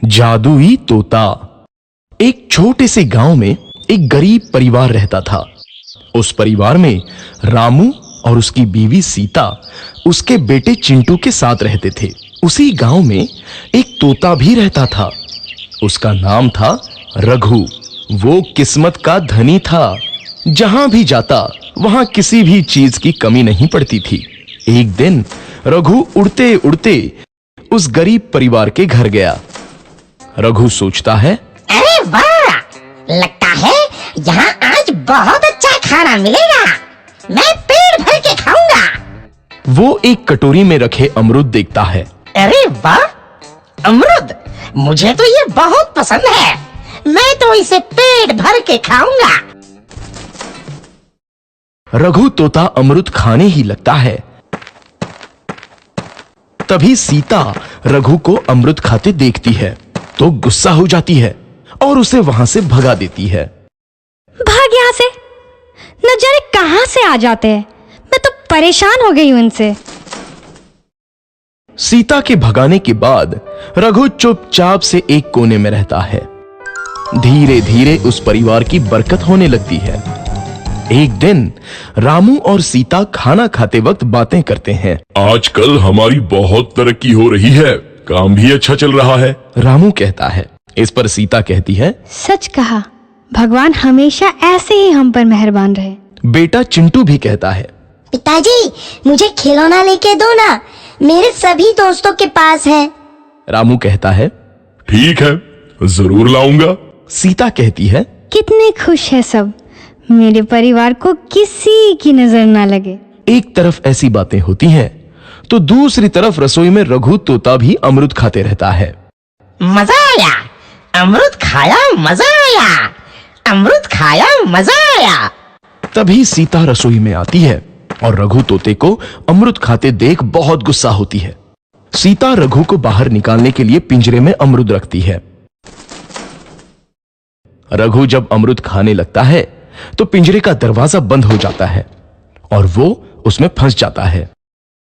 जादुई तोता। एक छोटे से गांव में एक गरीब परिवार रहता था। उस परिवार में रामू और उसकी बीवी सीता उसके बेटे चिंटू के साथ रहते थे। उसी गांव में एक तोता भी रहता था। उसका नाम था रघु। वो किस्मत का धनी था। जहां भी जाता वहां किसी भी चीज की कमी नहीं पड़ती थी। एक दिन रघु उड़ते उड़ते उस गरीब परिवार के घर गया। रघु सोचता है, अरे वाह, लगता है यहाँ आज बहुत अच्छा खाना मिलेगा। मैं पेट भर के खाऊंगा। वो एक कटोरी में रखे अमरूद देखता है। अरे वाह, अमरूद, मुझे तो ये बहुत पसंद है। मैं तो इसे पेट भर के खाऊंगा। रघु तोता अमरूद खाने ही लगता है। तभी सीता रघु को अमरूद खाते देखती है तो गुस्सा हो जाती है और उसे वहां से भगा देती है। भाग यहाँ से, न जाने कहां से आ जाते हैं। मैं तो परेशान हो गई हूं इनसे। सीता के भगाने के बाद रघु चुपचाप से एक कोने में रहता है। धीरे धीरे उस परिवार की बरकत होने लगती है। एक दिन रामू और सीता खाना खाते वक्त बातें करते हैं। आजकल हमारी बहुत तरक्की हो रही है, काम भी अच्छा चल रहा है। रामू कहता है। इस पर सीता कहती है, सच कहा, भगवान हमेशा ऐसे ही हम पर मेहरबान रहे। बेटा चिंटू भी कहता है, पिताजी, मुझे खिलौना लेके दो ना, मेरे सभी दोस्तों के पास है। रामू कहता है, ठीक है, जरूर लाऊंगा। सीता कहती है, कितने खुश है सब, मेरे परिवार को किसी की नजर ना लगे। एक तरफ ऐसी बातें होती हैं तो दूसरी तरफ रसोई में रघु तोता भी अमरूद खाते रहता है। मजा आया, अमरूद खाया, मजा आया, अमरूद खाया, मजा आया। तभी सीता रसोई में आती है और रघु तोते को अमरूद खाते देख बहुत गुस्सा होती है। सीता रघु को बाहर निकालने के लिए पिंजरे में अमरूद रखती है। रघु जब अमरूद खाने लगता है तो पिंजरे का दरवाजा बंद हो जाता है और वो उसमें फंस जाता है।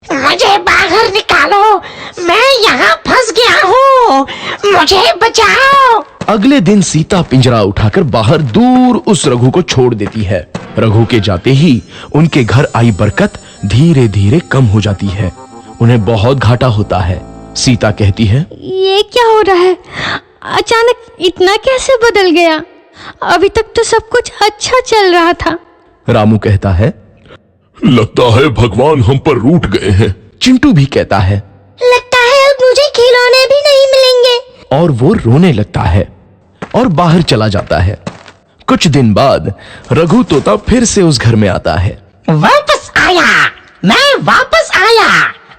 मुझे बाहर निकालो, मैं यहाँ फंस गया हूँ, मुझे बचाओ। अगले दिन सीता पिंजरा उठाकर बाहर दूर उस रघु को छोड़ देती है। रघु के जाते ही उनके घर आई बरकत धीरे धीरे कम हो जाती है। उन्हें बहुत घाटा होता है। सीता कहती है, ये क्या हो रहा है, अचानक इतना कैसे बदल गया? अभी तक तो सब कुछ अच्छा चल रहा था। रामू कहता है, लगता है भगवान हम पर रूठ गए हैं। चिंटू भी कहता है, लगता है अब मुझे खिलौने भी नहीं मिलेंगे। और वो रोने लगता है और बाहर चला जाता है। कुछ दिन बाद रघु तोता फिर से उस घर में आता है। वापस आया, मैं वापस आया,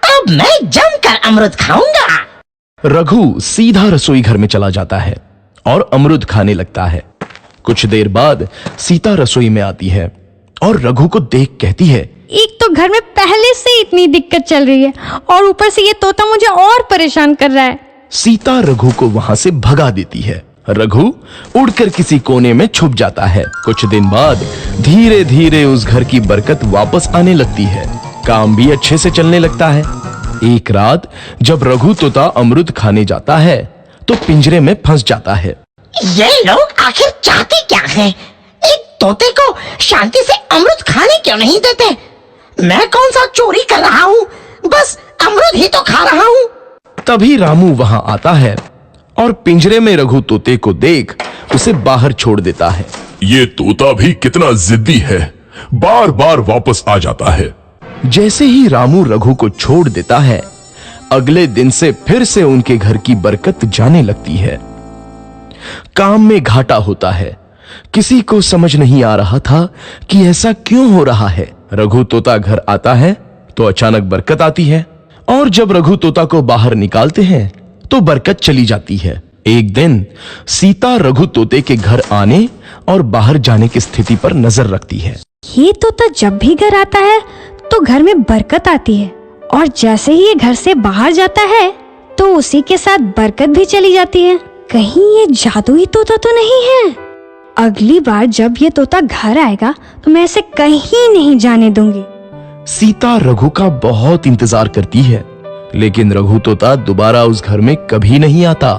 अब मैं जमकर अमरूद खाऊंगा। रघु सीधा रसोई घर में चला जाता है और अमरूद खाने लगता है। कुछ देर बाद सीता रसोई में आती है और रघु को देख कहती है, एक तो घर में पहले से इतनी दिक्कत चल रही है और ऊपर से ये तोता मुझे और परेशान कर रहा है। सीता रघु को वहां से भगा देती है। रघु उड़कर किसी कोने में छुप जाता है। कुछ दिन बाद धीरे धीरे उस घर की बरकत वापस आने लगती है। काम भी अच्छे से चलने लगता है। एक रात जब रघु तोता अमरूद खाने जाता है तो पिंजरे में फंस जाता है। ये लोग आखिर चाहते क्या हैं? एक तोते को शांति से अमरूद खाने क्यों नहीं देते? मैं कौन सा चोरी कर रहा हूँ? बस अमरूद ही तो खा रहा हूँ। तभी रामू वहां आता है और पिंजरे में रघु तोते को देख उसे बाहर छोड़ देता है। ये तोता भी कितना जिद्दी है, बार बार वापस आ जाता है। जैसे ही रामू रघु को छोड़ देता है, अगले दिन से फिर से उनके घर की बरकत जाने लगती है। काम में घाटा होता है। किसी को समझ नहीं आ रहा था कि ऐसा क्यों हो रहा है। रघु तोता घर आता है तो अचानक बरकत आती है और जब रघु तोता को बाहर निकालते हैं तो बरकत चली जाती है। एक दिन सीता रघु तोते के घर आने और बाहर जाने की स्थिति पर नजर रखती है। ये तोता जब भी घर आता है तो घर में बरकत आती है और जैसे ही ये घर से बाहर जाता है तो उसी के साथ बरकत भी चली जाती है। कहीं ये जादुई तोता तो नहीं है? अगली बार जब ये तोता घर आएगा तो मैं इसे कहीं नहीं जाने दूंगी। सीता रघु का बहुत इंतजार करती है लेकिन रघु तोता दोबारा उस घर में कभी नहीं आता।